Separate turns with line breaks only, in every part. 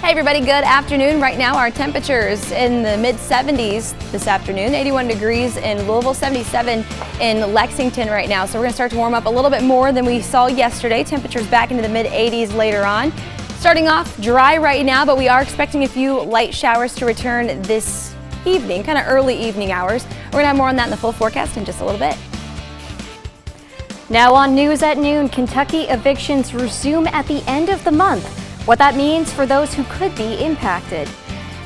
Hey everybody, good afternoon. Right now our temperatures in the mid-70s this afternoon, 81 degrees in Louisville, 77 in Lexington right now. So we're going to start to warm up a little bit more than we saw yesterday. Temperatures back into the mid-80s later on. Starting off dry right now, but we are expecting a few light showers to return this evening, kind of early evening hours. We're going to have more on that in the full forecast in just a little bit.
Now on News at Noon, Kentucky evictions resume at the end of the month. What that means for those who could be impacted.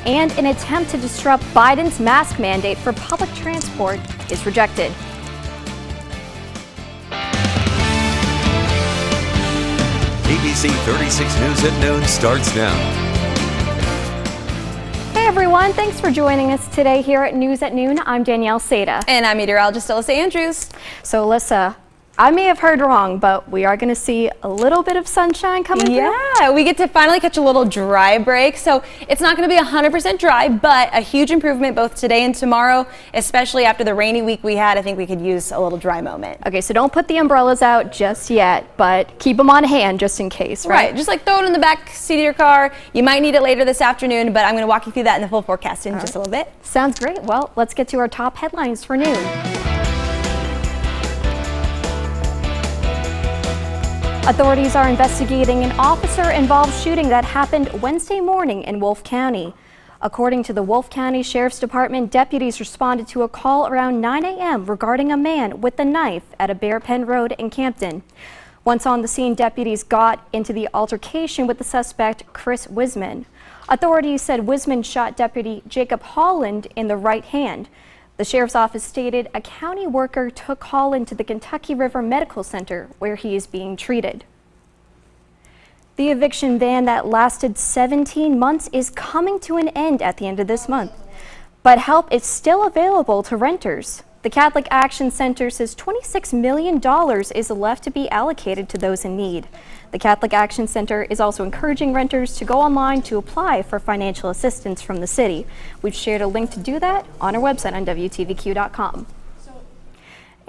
And an attempt to disrupt Biden's mask mandate for public transport is rejected.
ABC 36 News at Noon starts now.
Hey everyone, thanks for joining us today here at News at Noon. I'm Danielle Saitta.
And I'm meteorologist Alyssa Andrews.
So Alyssa, I may have heard wrong, but we are going to see a little bit of sunshine coming through.
Yeah, we get to finally catch a little dry break. So it's not going to be 100% dry, but a huge improvement both today and tomorrow, especially after the rainy week we had. I think we could use a little dry moment.
Okay, so don't put the umbrellas out just yet, but keep them on hand just in case, right?
Right, just like throw it in the back seat of your car. You might need it later this afternoon, but I'm going to walk you through that in the full forecast in just a little bit.
Sounds great. Well, let's get to our top headlines for noon. Authorities are investigating an officer-involved shooting that happened Wednesday morning in Wolfe County. According to the Wolfe County Sheriff's Department, deputies responded to a call around 9 a.m. regarding a man with a knife at a Bear Pen Road in Campton. Once on the scene, deputies got into the altercation with the suspect, Chris Wiseman. Authorities said Wiseman shot Deputy Jacob Holland in the right hand. The sheriff's office stated a county worker took Holland to the Kentucky River Medical Center where he is being treated. The eviction ban that lasted 17 months is coming to an end at the end of this month, but help is still available to renters. The Catholic Action Center says $26 million is left to be allocated to those in need. The Catholic Action Center is also encouraging renters to go online to apply for financial assistance from the city. We've shared a link to do that on our website on WTVQ.com.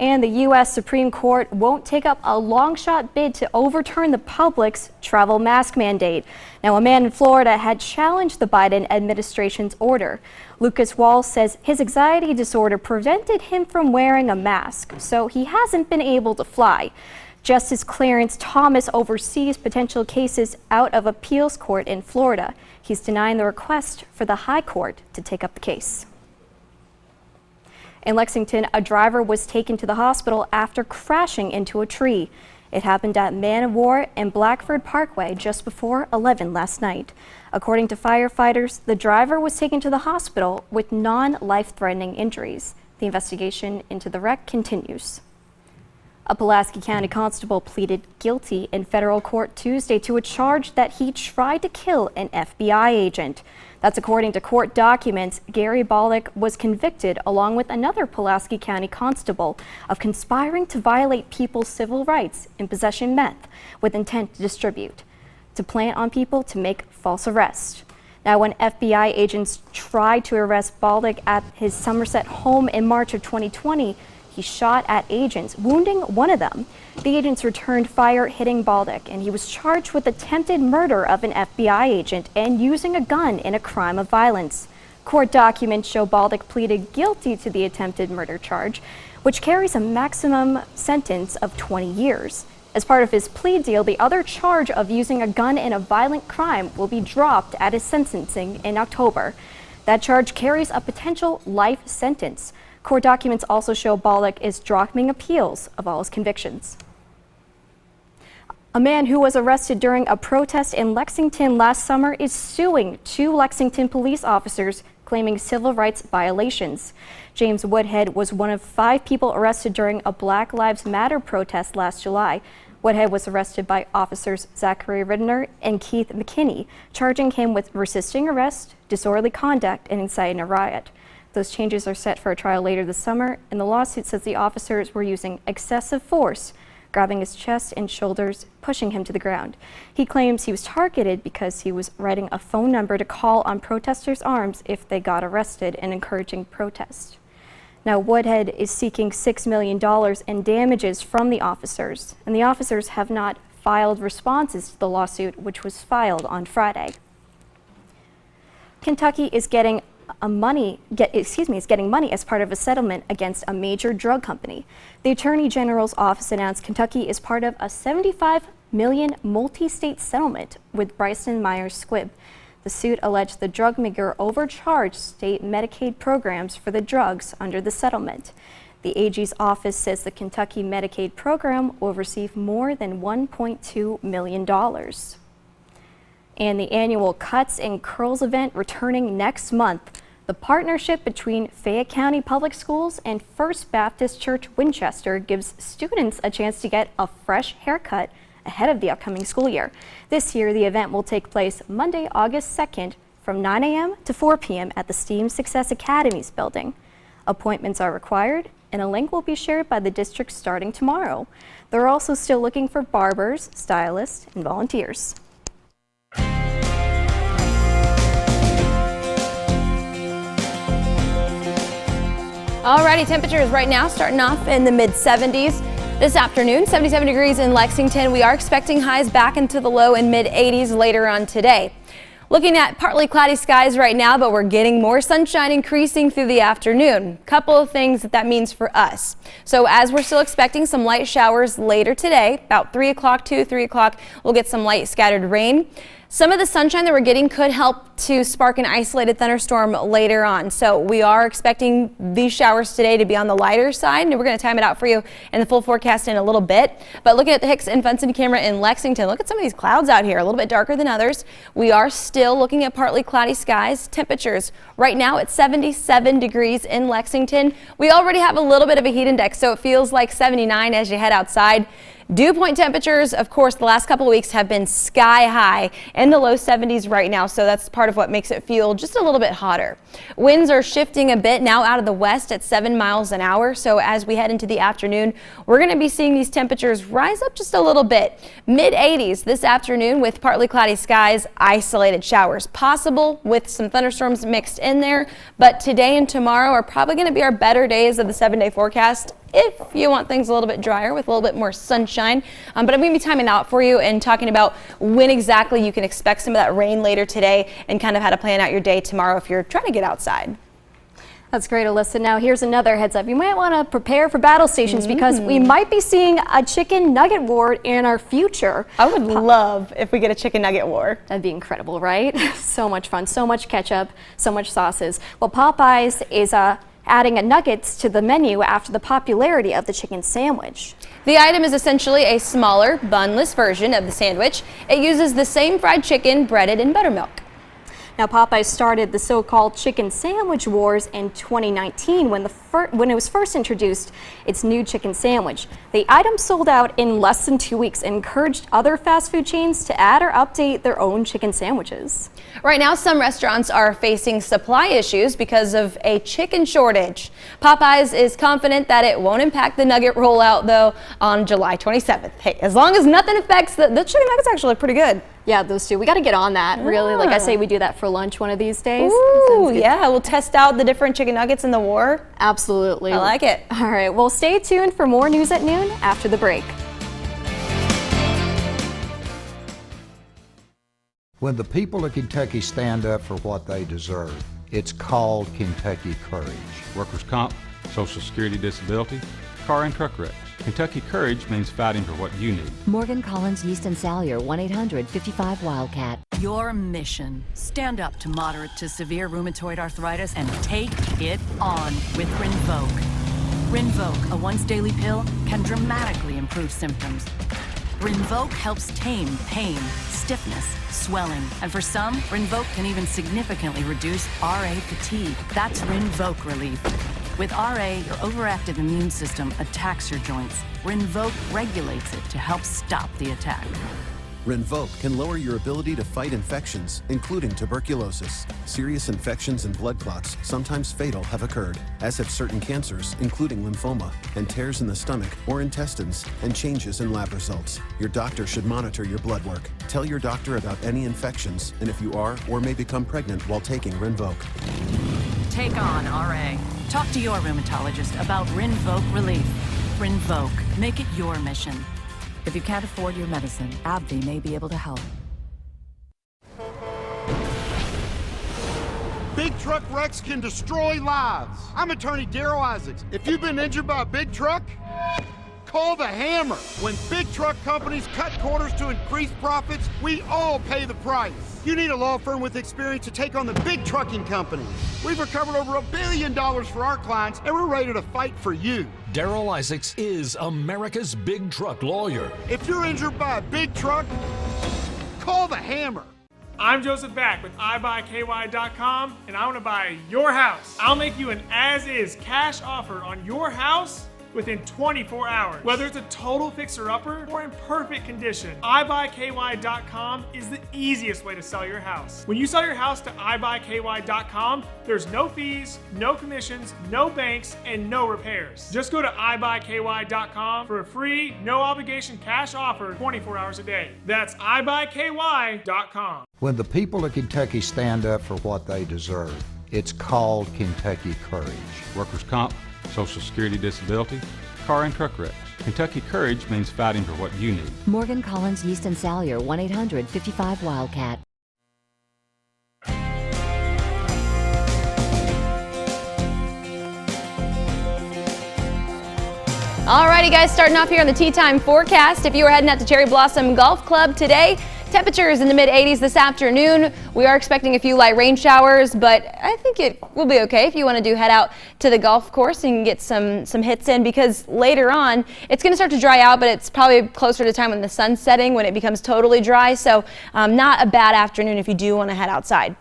And the U.S. Supreme Court won't take up a long-shot bid to overturn the public's travel mask mandate. Now, a man in Florida had challenged the Biden administration's order. Lucas Wall says his anxiety disorder prevented him from wearing a mask, so he hasn't been able to fly. Justice Clarence Thomas oversees potential cases out of appeals court in Florida. He's denying the request for the High Court to take up the case. In Lexington, a driver was taken to the hospital after crashing into a tree. It happened at Man of War and Blackford Parkway just before 11 last night. According to firefighters, the driver was taken to the hospital with non-life-threatening injuries. The investigation into the wreck continues. A Pulaski County constable pleaded guilty in federal court Tuesday to a charge that he tried to kill an FBI agent. That's according to court documents. Gary Baldick was convicted along with another Pulaski County constable of conspiring to violate people's civil rights in possession meth with intent to distribute, to plant on people to make false arrests. Now, when FBI agents tried to arrest Baldick at his Somerset home in March of 2020, he shot at agents, wounding one of them. The agents returned fire, hitting Baldick, and he was charged with attempted murder of an FBI agent and using a gun in a crime of violence. Court documents show Baldick pleaded guilty to the attempted murder charge, which carries a maximum sentence of 20 years. As part of his plea deal, the other charge of using a gun in a violent crime will be dropped at his sentencing in October. That charge carries a potential life sentence. Court documents also show Baldick is dropping appeals of all his convictions. A man who was arrested during a protest in Lexington last summer is suing two Lexington police officers claiming civil rights violations. James Woodhead was one of 5 people arrested during a Black Lives Matter protest last July. Woodhead was arrested by officers Zachary Ridner and Keith McKinney, charging him with resisting arrest, disorderly conduct, and inciting a riot. Those changes are set for a trial later this summer, and the lawsuit says the officers were using excessive force, grabbing his chest and shoulders, pushing him to the ground. He claims he was targeted because he was writing a phone number to call on protesters' arms if they got arrested and encouraging protest. Now, Woodhead is seeking $6 million in damages from the officers, and the officers have not filed responses to the lawsuit, which was filed on Friday. Kentucky is getting money as part of a settlement against a major drug company. The Attorney General's office announced Kentucky is part of a $75 million multi-state settlement with Bryson Myers Squibb. The suit alleged the drug maker overcharged state Medicaid programs for the drugs under the settlement. The AG's office says the Kentucky Medicaid program will receive more than $1.2 million. And the annual Cuts and Curls event returning next month. The partnership between Fayette County Public Schools and First Baptist Church Winchester gives students a chance to get a fresh haircut ahead of the upcoming school year. This year, the event will take place Monday, August 2nd from 9 a.m. to 4 p.m. at the STEAM Success Academies building. Appointments are required, and a link will be shared by the district starting tomorrow. They're also still looking for barbers, stylists, and volunteers.
Alrighty, temperatures right now starting off in the mid-70s. This afternoon, 77 degrees in Lexington. We are expecting highs back into the low and mid-80s later on today. Looking at partly cloudy skies right now, but we're getting more sunshine increasing through the afternoon. Couple of things that means for us. So as we're still expecting some light showers later today, about 3 o'clock to 3 o'clock, we'll get some light scattered rain. Some of the sunshine that we're getting could help to spark an isolated thunderstorm later on. So we are expecting these showers today to be on the lighter side, and we're going to time it out for you in the full forecast in a little bit. But looking at the Hicks and Funson camera in Lexington, look at some of these clouds out here, a little bit darker than others. We are still looking at partly cloudy skies. Temperatures right now at 77 degrees in Lexington. We already have a little bit of a heat index, so it feels like 79 as you head outside. Dew point temperatures, of course, the last couple of weeks have been sky high in the low 70s right now, so that's part of what makes it feel just a little bit hotter. Winds are shifting a bit now out of the west at 7 miles an hour, so as we head into the afternoon, we're going to be seeing these temperatures rise up just a little bit. Mid-80s this afternoon with partly cloudy skies, isolated showers possible with some thunderstorms mixed in there, but today and tomorrow are probably going to be our better days of the 7-day forecast, if you want things a little bit drier with a little bit more sunshine. But I'm going to be timing out for you and talking about when exactly you can expect some of that rain later today and kind of how to plan out your day tomorrow if you're trying to get outside.
That's great, Alyssa. Now here's another heads up. You might want to prepare for battle stations because we might be seeing a chicken nugget war in our future.
I would love if we get a chicken nugget war.
That'd be incredible, right? So much fun, so much ketchup, so much sauces. Well, Popeyes is adding nuggets to the menu after the popularity of the chicken sandwich.
The item is essentially a smaller, bunless version of the sandwich. It uses the same fried chicken breaded in buttermilk.
Now, Popeyes started the so-called chicken sandwich wars in 2019 when it was first introduced its new chicken sandwich. The item sold out in less than 2 weeks and encouraged other fast food chains to add or update their own chicken sandwiches.
Right now, some restaurants are facing supply issues because of a chicken shortage. Popeyes is confident that it won't impact the nugget rollout, though, on July 27th. Hey, as long as nothing affects the chicken nuggets, actually look pretty good.
Yeah, those two. We got to get on that, really. Like I say, we do that for lunch one of these days.
Ooh, yeah, we'll test out the different chicken nuggets in the war.
Absolutely.
I like it.
All right, well, stay tuned for more news at noon after the break.
When the people of Kentucky stand up for what they deserve, it's called Kentucky Courage.
Workers' comp, Social Security disability, car and truck wrecks. Kentucky Courage means fighting for what you need.
Morgan, Collins, Yeast and Salyer, 1-800-55-WILDCAT.
Your mission: stand up to moderate to severe rheumatoid arthritis and take it on with Rinvoq. Rinvoq, a once daily pill, can dramatically improve symptoms. Rinvoq helps tame pain, stiffness, swelling, and for some, Rinvoq can even significantly reduce RA fatigue. That's Rinvoq relief. With RA, your overactive immune system attacks your joints. Rinvoq regulates it to help stop the attack.
Rinvoq can lower your ability to fight infections, including tuberculosis. Serious infections and blood clots, sometimes fatal, have occurred, as have certain cancers, including lymphoma, and tears in the stomach or intestines, and changes in lab results. Your doctor should monitor your blood work. Tell your doctor about any infections, and if you are or may become pregnant while taking Rinvoq.
Take on RA. Talk to your rheumatologist about Rinvoq relief. Rinvoq. Make it your mission. If you can't afford your medicine, AbbVie may be able to help.
Big truck wrecks can destroy lives. I'm attorney Daryl Isaacs. If you've been injured by a big truck, call the hammer. When big truck companies cut corners to increase profits, we all pay the price. You need a law firm with experience to take on the big trucking companies. We've recovered over $1 billion for our clients, and we're ready to fight for you.
Daryl Isaacs is America's big truck lawyer.
If you're injured by a big truck, call the hammer.
I'm Joseph Back with iBuyKY.com, and I want to buy your house. I'll make you an as-is cash offer on your house within 24 hours. Whether it's a total fixer-upper or in perfect condition, iBuyKY.com is the easiest way to sell your house. When you sell your house to iBuyKY.com, there's no fees, no commissions, no banks, and no repairs. Just go to iBuyKY.com for a free, no-obligation cash offer 24 hours a day. That's iBuyKY.com.
When the people of Kentucky stand up for what they deserve, it's called Kentucky Courage.
Workers' comp, Social Security disability, car and truck wrecks. Kentucky Courage means fighting for what you need.
Morgan, Collins, Yeast and Salyer, 1-800-55-WILDCAT.
Alrighty guys, starting off here on the Tea Time forecast. If you were heading out to Cherry Blossom Golf Club today, temperatures in the mid-80s this afternoon. We are expecting a few light rain showers, but I think it will be okay if you want to head out to the golf course and get some hits in, because later on it's going to start to dry out, but it's probably closer to time when the sun's setting when it becomes totally dry. So not a bad afternoon if you do want to head outside.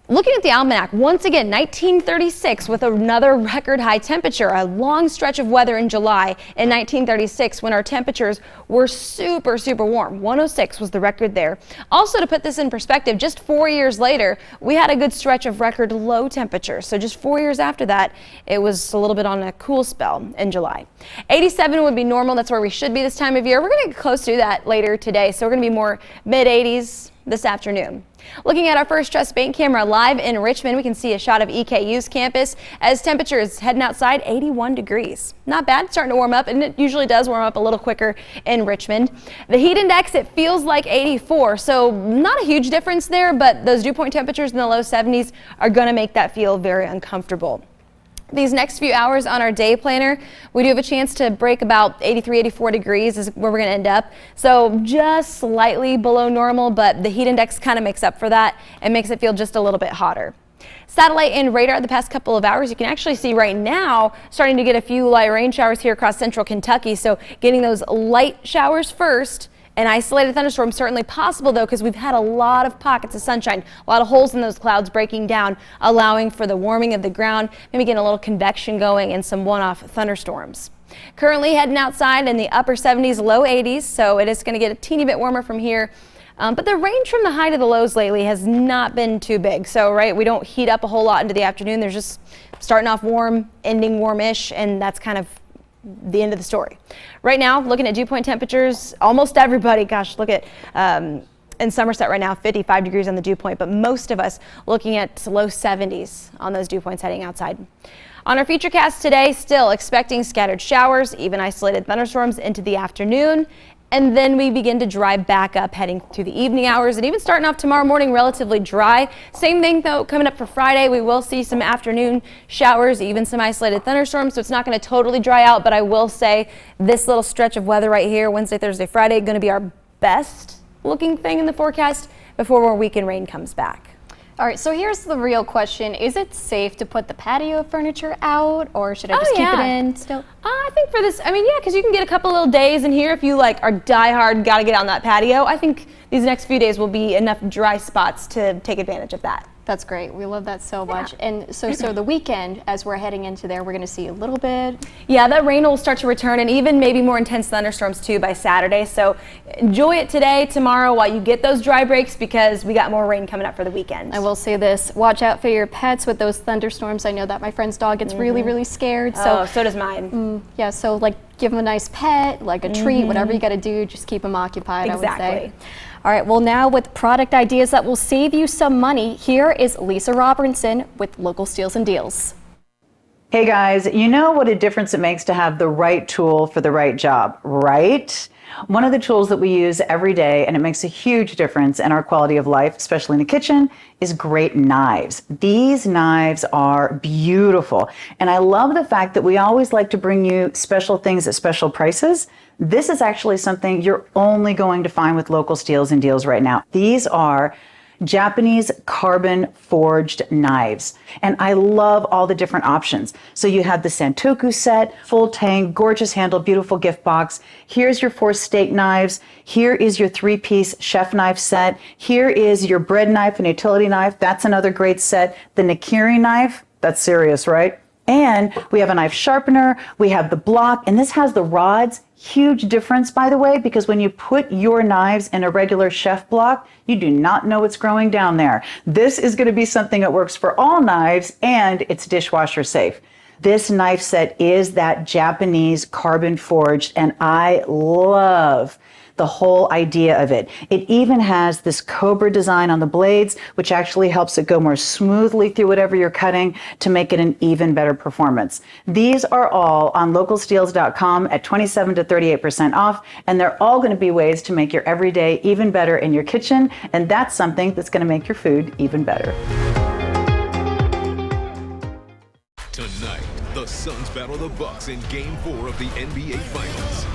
Looking at the almanac, once again, 1936 with another record high temperature, a long stretch of weather in July in 1936 when our temperatures were super, super warm. 106 was the record there. Also, to put this in perspective, just 4 years later, we had a good stretch of record low temperatures. So just 4 years after that, it was a little bit on a cool spell in July. 87 would be normal. That's where we should be this time of year. We're going to get close to that later today. So we're going to be more mid-80s this afternoon. Looking at our first Trust Bank camera live in Richmond, we can see a shot of EKU's campus as temperatures heading outside 81 degrees. Not bad, starting to warm up, and it usually does warm up a little quicker in Richmond. The heat index, it feels like 84, so not a huge difference there, but those dew point temperatures in the low 70s are going to make that feel very uncomfortable. These next few hours on our day planner, we do have a chance to break about 83, 84 degrees is where we're going to end up. So just slightly below normal, but the heat index kind of makes up for that and makes it feel just a little bit hotter. Satellite and radar the past couple of hours, you can actually see right now starting to get a few light rain showers here across central Kentucky. So getting those light showers first. An isolated thunderstorm certainly possible, though, because we've had a lot of pockets of sunshine, a lot of holes in those clouds breaking down, allowing for the warming of the ground, maybe getting a little convection going and some one-off thunderstorms. Currently heading outside in the upper 70s, low 80s, so it is going to get a teeny bit warmer from here. But the range from the high to the lows lately has not been too big. So, right, we don't heat up a whole lot into the afternoon. There's just starting off warm, ending warmish, and that's kind of the end of the story. Right now, looking at dew point temperatures, almost everybody, gosh, look at in Somerset right now, 55 degrees on the dew point, but most of us looking at low 70s on those dew points heading outside. On our futurecast today, still expecting scattered showers, even isolated thunderstorms into the afternoon. And then we begin to dry back up heading through the evening hours, and even starting off tomorrow morning relatively dry. Same thing though coming up for Friday. We will see some afternoon showers, even some isolated thunderstorms, so it's not going to totally dry out, but I will say this little stretch of weather right here, Wednesday, Thursday, Friday, going to be our best looking thing in the forecast before more weekend rain comes back.
All right, so here's the real question. Is it safe to put the patio furniture out, or should I just keep it in still?
I think for this, I mean, yeah, because you can get a couple little days in here if you like are diehard, got to get on that patio. I think these next few days will be enough dry spots to take advantage of that.
That's great. We love that so much. And so the weekend, as we're heading into there, we're going to see a little bit.
Yeah, that rain will start to return, and even maybe more intense thunderstorms too by Saturday. So enjoy it today, tomorrow, while you get those dry breaks, because we got more rain coming up for the weekend.
I will say this: watch out for your pets with those thunderstorms. I know that my friend's dog gets really, really scared.
So does mine.
Yeah, so like give him a nice pet, like a treat, whatever you got to do, just keep him occupied.
Exactly.
I would say. All right, well, now with product ideas that will save you some money, here is Lisa Robertson with Local Steals and Deals.
Hey guys, you know what a difference it makes to have the right tool for the right job, right? One of the tools that we use every day, and it makes a huge difference in our quality of life, especially in the kitchen, is great knives. These knives are beautiful. And I love the fact that we always like to bring you special things at special prices. This is actually something you're only going to find with Local Steals and Deals right now. These are Japanese carbon forged knives. And I love all the different options. So you have the Santoku set, full tang, gorgeous handle, beautiful gift box. Here's your 4 steak knives. Here is your 3-piece chef knife set. Here is your bread knife and utility knife. That's another great set. The Nakiri knife, that's serious, right? And we have a knife sharpener, we have the block, and this has the rods. Huge difference, by the way, because when you put your knives in a regular chef block, you do not know what's growing down there. This is going to be something that works for all knives, and it's dishwasher safe. This knife set is that Japanese carbon forged, and I love the whole idea of it. It even has this cobra design on the blades, which actually helps it go more smoothly through whatever you're cutting to make it an even better performance. These are all on localsteals.com at 27 to 38% off, and they're all going to be ways to make your everyday even better in your kitchen, and that's something that's going to make your food even better.
Tonight, the Suns battle the Bucks in Game 4 of the NBA Finals.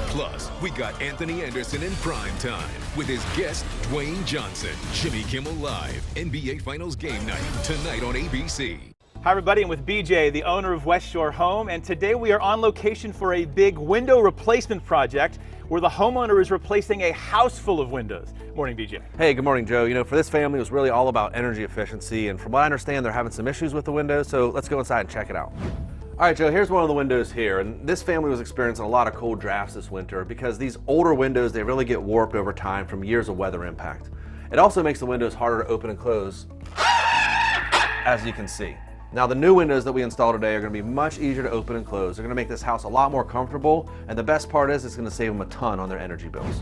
Plus, we got Anthony Anderson in prime time with his guest, Dwayne Johnson. Jimmy Kimmel Live, NBA Finals Game Night, tonight on ABC.
Hi everybody, I'm with BJ, the owner of West Shore Home, and today we are on location for a big window replacement project where the homeowner is replacing a house full of windows. Morning, BJ.
Hey, good morning, Joe. You know, for this family, it was really all about energy efficiency, and from what I understand, they're having some issues with the windows, so let's go inside and check it out. All right, Joe, here's one of the windows here, and this family was experiencing a lot of cold drafts this winter because these older windows, they really get warped over time from years of weather impact. It also makes the windows harder to open and close, as you can see. Now, the new windows that we install today are going to be much easier to open and close. They're going to make this house a lot more comfortable, and the best part is it's going to save them a ton on their energy bills.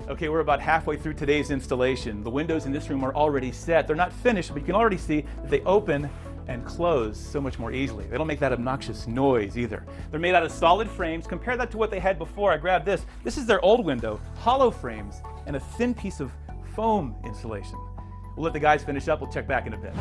Okay, we're about halfway through today's installation. The windows in this room are already set. They're not finished, but you can already see that they open and close so much more easily. They don't make that obnoxious noise either. They're made out of solid frames. Compare that to what they had before. I grabbed this. This is their old window, hollow frames, and a thin piece of foam insulation. We'll let the guys finish up. We'll check back in a bit.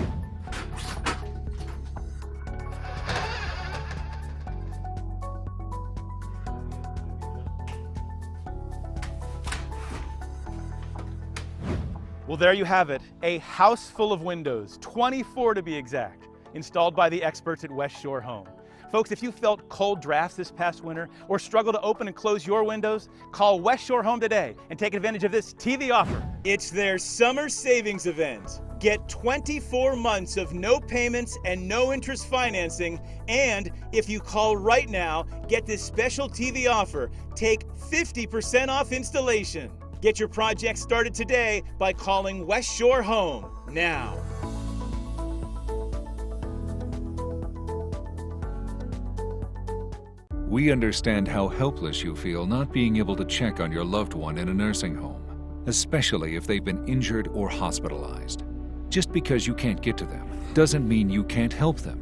Well, there you have it, a house full of windows, 24 to be exact, installed by the experts at West Shore Home. Folks, if you felt cold drafts this past winter or struggle to open and close your windows, call West Shore Home today and take advantage of this TV offer.
It's their summer savings event. Get 24 months of no payments and no interest financing, and if you call right now, get this special TV offer. Take 50% off installation. Get your project started today by calling West Shore Home now.
We understand how helpless you feel not being able to check on your loved one in a nursing home, especially if they've been injured or hospitalized. Just because you can't get to them doesn't mean you can't help them.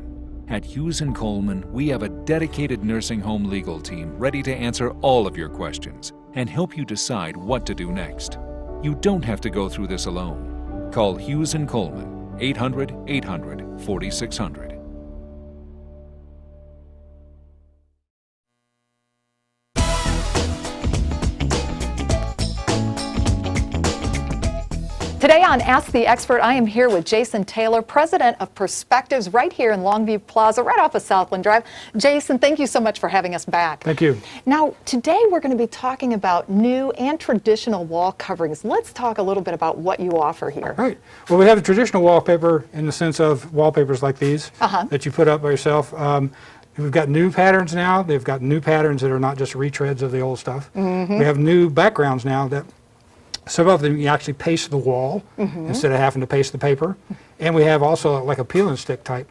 At Hughes & Coleman, we have a dedicated nursing home legal team ready to answer all of your questions and help you decide what to do next. You don't have to go through this alone. Call Hughes & Coleman, 800-800-4600.
Today on Ask the Expert, I am here with Jason Taylor, president of Perspectives, right here in Longview Plaza, right off of Southland Drive. Jason, thank you so much for having us back.
Thank you.
Now, today we're going to be talking about new and traditional wall coverings. Let's talk a little bit about what you offer here.
Right. Well, we have a traditional wallpaper in the sense of wallpapers like these that you put up by yourself. We've got new patterns now. They've got new patterns that are not just retreads of the old stuff. We have new backgrounds now that some of them you actually paste the wall instead of having to paste the paper. And we have also like a peel and stick type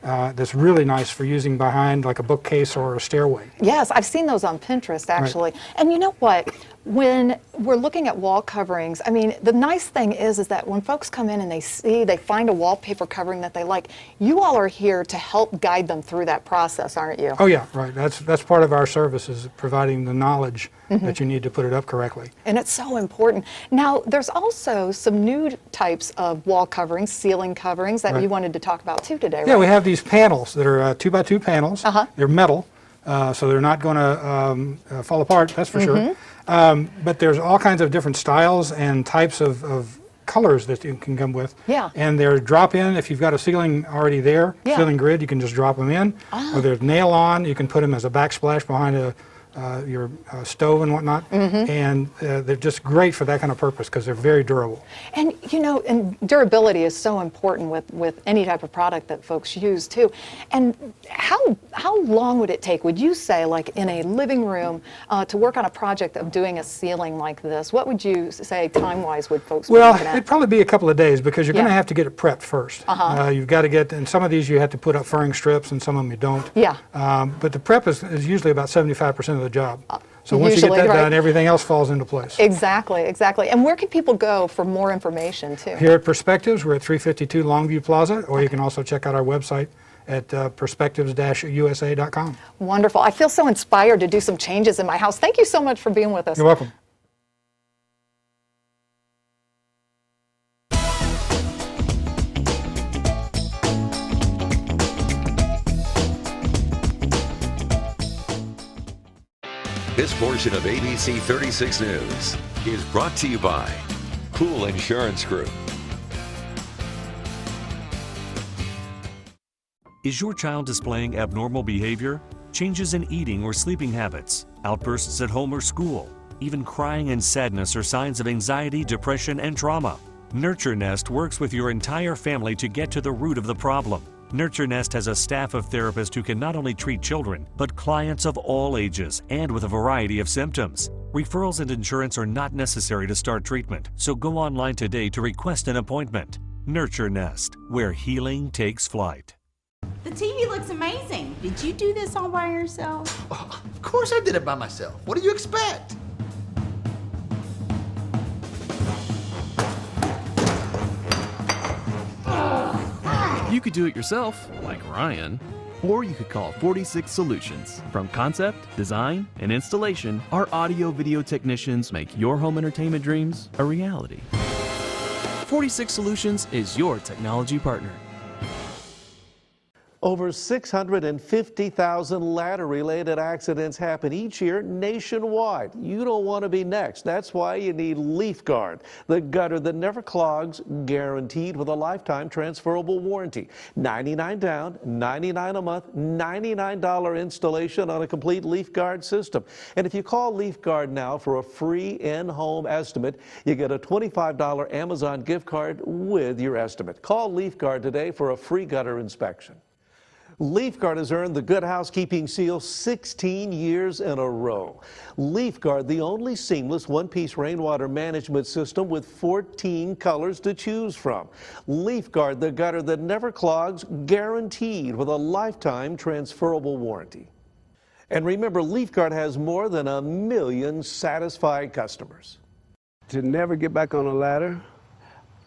that's really nice for using behind like a bookcase or a stairway.
Yes, I've seen those on Pinterest actually. Right. And you know what? When we're looking at wall coverings, I mean, the nice thing is that when folks come in and they find a wallpaper covering that they like, you all are here to help guide them through that process, aren't you?
Oh yeah, right. That's part of our service, is providing the knowledge that you need to put it up correctly.
And it's so important. Now, there's also some new types of wall coverings, ceiling coverings that you wanted to talk about too today, right?
Yeah, we have these panels that are 2x2 panels. They're metal, so they're not going to fall apart, that's for sure. But there's all kinds of different styles and types of colors that you can come with.
Yeah.
And they're drop-in. If you've got a ceiling already there, ceiling grid, you can just drop them in. Or there's nail-on. You can put them as a backsplash behind your stove and whatnot. And they're just great for that kind of purpose because they're very durable.
And you know, and durability is so important with any type of product that folks use too. And how long would it take, would you say, like in a living room, to work on a project of doing a ceiling like this? What would you say time-wise would folks be looking at?
It'd probably be a couple of days because you're going to have to get it prepped first. You've got to get, and some of these you have to put up furring strips and some of them you don't. But the prep is usually about 75% of the job. So once you get that done, everything else falls into place.
Exactly, exactly. And where can people go for more information too?
Here at Perspectives, we're at 352 Longview Plaza, or you can also check out our website at perspectives-usa.com.
Wonderful. I feel so inspired to do some changes in my house. Thank you so much for being with us.
You're welcome.
This portion of ABC 36 News is brought to you by Pool Insurance Group.
Is your child displaying abnormal behavior, changes in eating or sleeping habits, outbursts at home or school? Even crying and sadness are signs of anxiety, depression, and trauma. Nurture Nest works with your entire family to get to the root of the problem. Nurture Nest has a staff of therapists who can not only treat children, but clients of all ages and with a variety of symptoms. Referrals and insurance are not necessary to start treatment, so go online today to request an appointment. Nurture Nest, where healing takes flight.
The TV looks amazing. Did you do this all by yourself?
Oh, of course I did it by myself. What do you expect?
You could do it yourself, like Ryan, or you could call 46 Solutions. From concept, design, and installation, our audio-video technicians make your home entertainment dreams a reality. 46 Solutions is your technology partner.
Over 650,000 ladder-related accidents happen each year nationwide. You don't want to be next. That's why you need Leaf Guard, the gutter that never clogs, guaranteed with a lifetime transferable warranty. $99 down, $99 a month, $99 installation on a complete Leaf Guard system. And if you call Leaf Guard now for a free in-home estimate, you get a $25 Amazon gift card with your estimate. Call Leaf Guard today for a free gutter inspection. Leaf Guard has earned the Good Housekeeping seal 16 years in a row. Leaf Guard, the only seamless one-piece rainwater management system with 14 colors to choose from. Leaf Guard, the gutter that never clogs, guaranteed with a lifetime transferable warranty. And remember, Leaf Guard has more than 1 million satisfied customers.
To never get back on a ladder,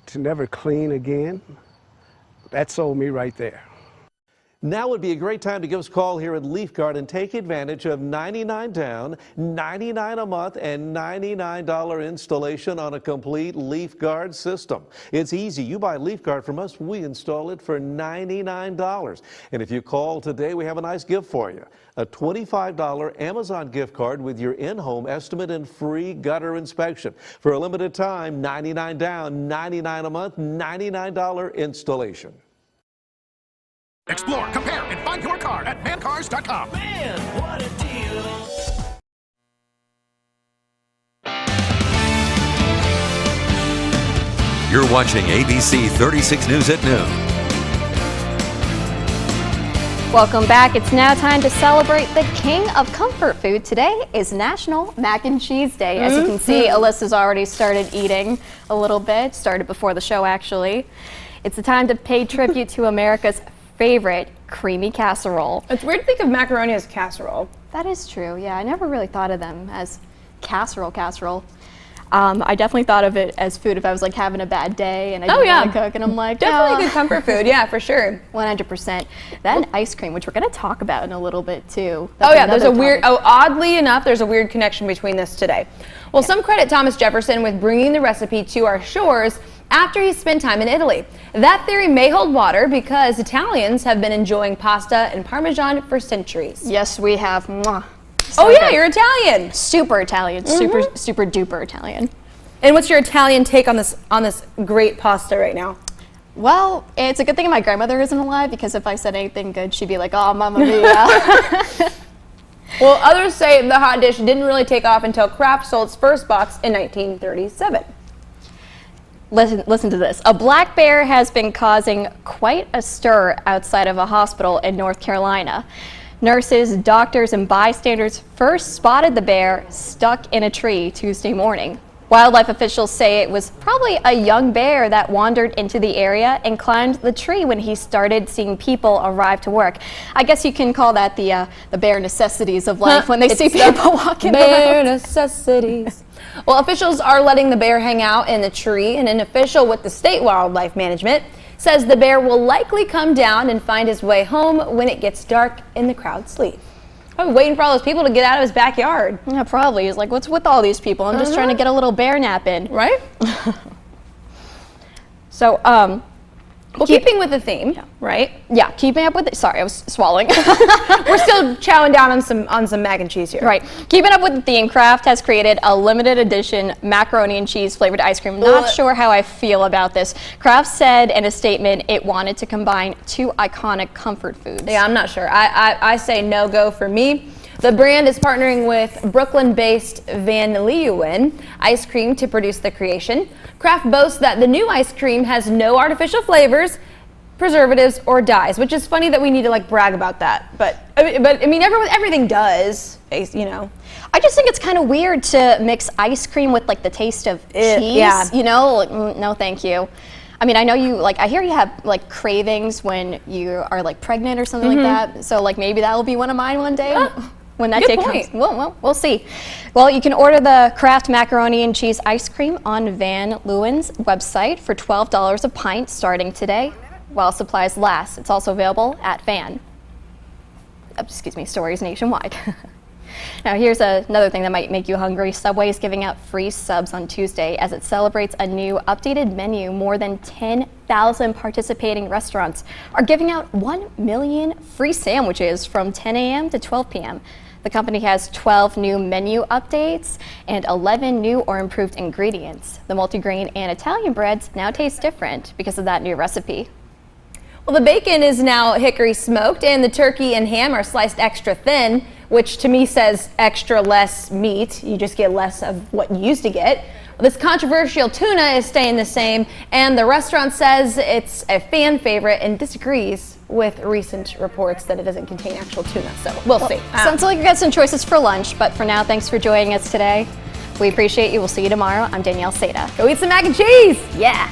to never clean again, that sold me right there.
Now would be a great time to give us a call here at Leaf Guard and take advantage of $99 down, $99 a month, and $99 installation on a complete Leaf Guard system. It's easy. You buy Leaf Guard from us, we install it for $99. And if you call today, we have a nice gift for you. A $25 Amazon gift card with your in-home estimate and free gutter inspection. For a limited time, $99 down, $99 a month, $99 installation.
Explore, compare, and find your car at mancars.com.
Man, what a deal!
You're watching ABC 36 News at noon.
Welcome back. It's now time to celebrate the king of comfort food. Today is National Mac and Cheese Day. As you can see, Alyssa's already started eating a little bit. Started before the show, actually. It's the time to pay tribute to America's favorite creamy casserole.
It's weird to think of macaroni as casserole.
That is true, yeah. I never really thought of them as casserole. I definitely thought of it as food if I was like having a bad day and I didn't want to cook, and I'm like,
definitely good comfort food, yeah, for sure.
100%. Then ice cream, which we're going to talk about in a little bit too.
There's a weird, oddly enough, there's a weird connection between this today. Well, some credit Thomas Jefferson with bringing the recipe to our shores after he spent time in Italy. That theory may hold water because Italians have been enjoying pasta and Parmesan for centuries.
Yes, we have. Mwah.
So yeah, you're Italian.
Super Italian, super duper Italian.
And what's your Italian take on this great pasta right now?
Well, it's a good thing my grandmother isn't alive, because if I said anything good, she'd be like, oh, mamma mia.
Well, others say the hot dish didn't really take off until Kraft sold its first box in 1937.
Listen to this. A black bear has been causing quite a stir outside of a hospital in North Carolina. Nurses, doctors, and bystanders first spotted the bear stuck in a tree Tuesday morning. Wildlife officials say it was probably a young bear that wandered into the area and climbed the tree when he started seeing people arrive to work. I guess you can call that the bare necessities of life when they see people walking around.
Bare necessities. Well, officials are letting the bear hang out in the tree, and an official with the state wildlife management says the bear will likely come down and find his way home when it gets dark and the crowd sleep. Probably waiting for all those people to get out of his backyard.
Yeah, probably. He's like, what's with all these people? I'm just trying to get a little bear nap in.
Right?
So,
well, keeping with the theme, right?
Yeah, keeping up with it. Sorry, I was swallowing.
We're still chowing down on some mac and cheese here.
Right. Keeping up with the theme, Kraft has created a limited edition macaroni and cheese flavored ice cream. Not sure how I feel about this. Kraft said in a statement it wanted to combine two iconic comfort foods.
Yeah, I'm not sure. I say no go for me. The brand is partnering with Brooklyn-based Van Leeuwen Ice Cream to produce the creation. Kraft boasts that the new ice cream has no artificial flavors, preservatives, or dyes, which is funny that we need to like brag about that. But I mean, everything does, you know.
I just think it's kind of weird to mix ice cream with like the taste of cheese.
Yeah.
You know, like, no, thank you. I mean, I know you I hear you have like cravings when you are like pregnant or something like that. So like maybe that will be one of mine one day. When that day comes. Well, we'll see. Well, you can order the Kraft macaroni and cheese ice cream on Van Leeuwen's website for $12 a pint starting today while supplies last. It's also available at stores nationwide. Now here's another thing that might make you hungry. Subway is giving out free subs on Tuesday as it celebrates a new updated menu. More than 10,000 participating restaurants are giving out 1 million free sandwiches from 10 a.m. to 12 p.m. The company has 12 new menu updates and 11 new or improved ingredients. The multigrain and Italian breads now taste different because of that new recipe.
Well, the bacon is now hickory smoked and the turkey and ham are sliced extra thin, which to me says extra less meat. You just get less of what you used to get. This controversial tuna is staying the same, and the restaurant says it's a fan favorite and disagrees with recent reports that it doesn't contain actual tuna. So we'll see.
Sounds like you got some choices for lunch, but for now, thanks for joining us today. We appreciate you. We'll see you tomorrow. I'm Danielle Saitta.
Go eat some mac and cheese.
Yeah.